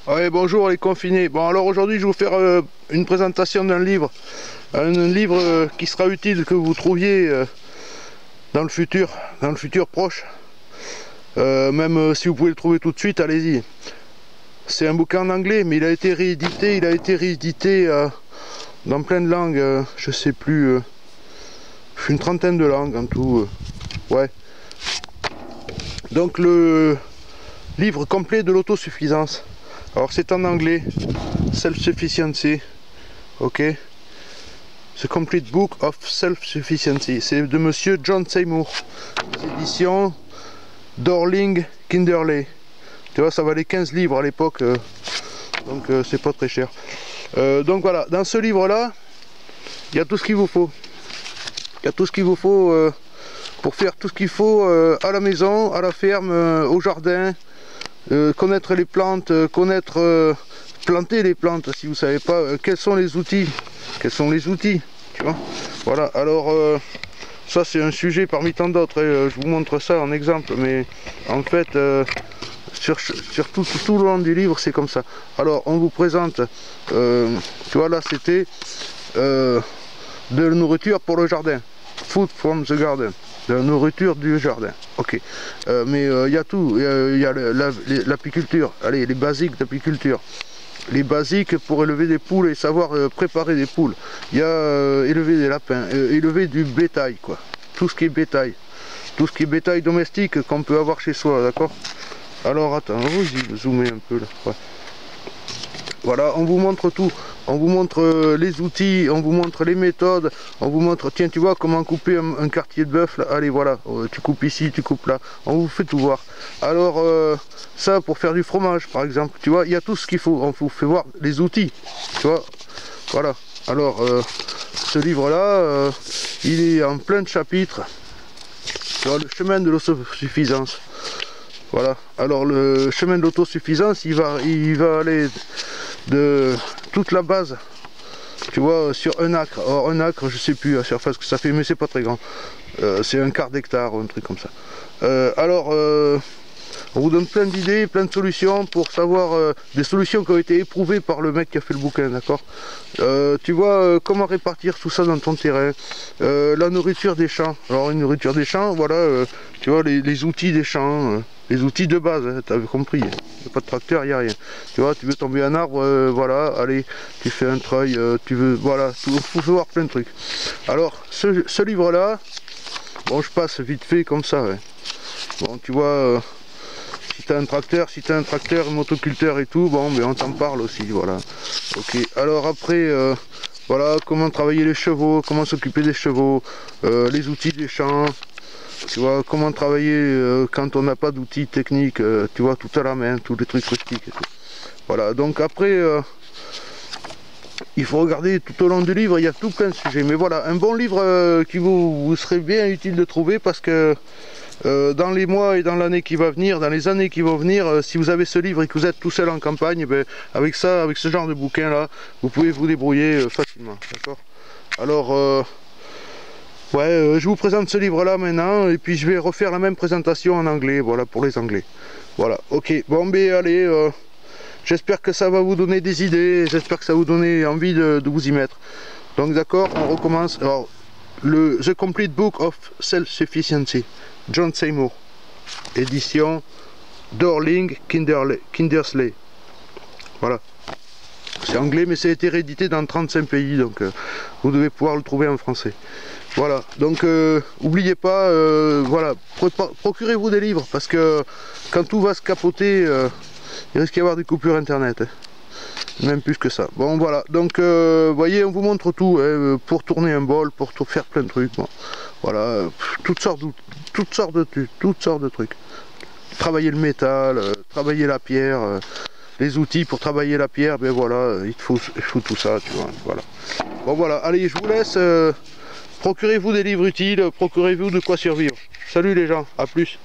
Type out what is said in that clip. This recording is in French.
Ouais, bonjour les confinés. Bon, alors aujourd'hui je vais vous faire une présentation d'un livre. Un livre qui sera utile, que vous trouviez dans le futur proche. Même si vous pouvez le trouver tout de suite, allez-y. C'est un bouquin en anglais, mais il a été réédité dans plein de langues, je sais plus, une trentaine de langues en tout. Ouais. Donc le livre complet de l'autosuffisance. Alors c'est en anglais, Self-Sufficiency, ok. The Complete Book of Self-Sufficiency, c'est de monsieur John Seymour, éditions Dorling Kinderley. Tu vois, ça valait 15 livres à l'époque, donc c'est pas très cher. Donc voilà, dans ce livre-là, il y a tout ce qu'il vous faut. Il y a tout ce qu'il vous faut pour faire tout ce qu'il faut à la maison, à la ferme, au jardin. Connaître les plantes, planter les plantes si vous savez pas quels sont les outils, tu vois. Voilà, alors ça c'est un sujet parmi tant d'autres, je vous montre ça en exemple, mais en fait sur tout le long du livre c'est comme ça. Alors on vous présente, tu vois là c'était de la nourriture pour le jardin, food from the garden. De la nourriture du jardin, ok. Mais il y a tout, il y a l'apiculture, allez, les basiques d'apiculture. Les basiques pour élever des poules et savoir préparer des poules. Il y a élever des lapins, élever du bétail, quoi. Tout ce qui est bétail. Tout ce qui est bétail domestique qu'on peut avoir chez soi, d'accord. Alors attends, vous zoomer un peu là. Ouais. Voilà, on vous montre tout. On vous montre les outils, on vous montre les méthodes, on vous montre, tiens, tu vois comment couper un quartier de bœuf là. Allez, voilà, tu coupes ici, tu coupes là, on vous fait tout voir. Alors, ça pour faire du fromage par exemple, tu vois, il y a tout ce qu'il faut, on vous fait voir les outils, tu vois, voilà. Alors, ce livre là, il est en plein de chapitres sur le chemin de l'autosuffisance. Voilà, alors le chemin de l'autosuffisance, il va aller de toute la base, tu vois, sur un acre. Or un acre, je sais plus la surface que ça fait, mais c'est pas très grand. C'est un quart d'hectare ou un truc comme ça. On vous donne plein d'idées, plein de solutions pour savoir des solutions qui ont été éprouvées par le mec qui a fait le bouquin, d'accord. Tu vois comment répartir tout ça dans ton terrain, la nourriture des champs. Alors une nourriture des champs, voilà, tu vois les outils des champs, les outils de base, hein, tu avais compris. Il n'y a pas de tracteur, il n'y a rien. Tu vois, tu veux tomber un arbre, voilà, allez, tu fais un treuil, tu veux, voilà, il faut voir plein de trucs. Alors ce livre-là, bon, je passe vite fait comme ça. Ouais. Bon, tu vois. Si tu as un tracteur, un motoculteur et tout, bon, mais on t'en parle aussi, voilà. Ok, alors après, voilà, comment travailler les chevaux, comment s'occuper des chevaux, les outils des champs, tu vois, comment travailler quand on n'a pas d'outils techniques, tu vois, tout à la main, tous les trucs rustiques et tout. Voilà, donc après, il faut regarder tout au long du livre, il y a tout plein de sujets. Mais voilà, un bon livre qui vous serait bien utile de trouver parce que dans les mois et dans l'année qui va venir, dans les années qui vont venir, si vous avez ce livre et que vous êtes tout seul en campagne, ben, avec ça, avec ce genre de bouquin là, vous pouvez vous débrouiller facilement, d'accord. Alors, ouais, je vous présente ce livre là maintenant, et puis je vais refaire la même présentation en anglais, voilà, pour les anglais. Voilà, ok, bon ben allez, j'espère que ça va vous donner des idées, j'espère que ça va vous donner envie de vous y mettre. Donc d'accord, on recommence. Alors, The Complete Book of Self-Sufficiency, John Seymour, édition Dorling Kindersley. Voilà. C'est anglais, mais ça a été réédité dans 35 pays, donc vous devez pouvoir le trouver en français. Voilà, donc n'oubliez pas, voilà, procurez-vous des livres, parce que quand tout va se capoter, il risque d'y avoir des coupures internet. Hein. Même plus que ça. Bon voilà, donc voyez, on vous montre tout, hein, pour tourner un bol, pour faire plein de trucs. Bon. Voilà, toutes sortes de trucs. Travailler le métal, travailler la pierre, les outils pour travailler la pierre, ben voilà, il faut tout ça, tu vois. Voilà. Bon voilà, allez, je vous laisse. Procurez-vous des livres utiles, procurez-vous de quoi survivre. Salut les gens, à plus.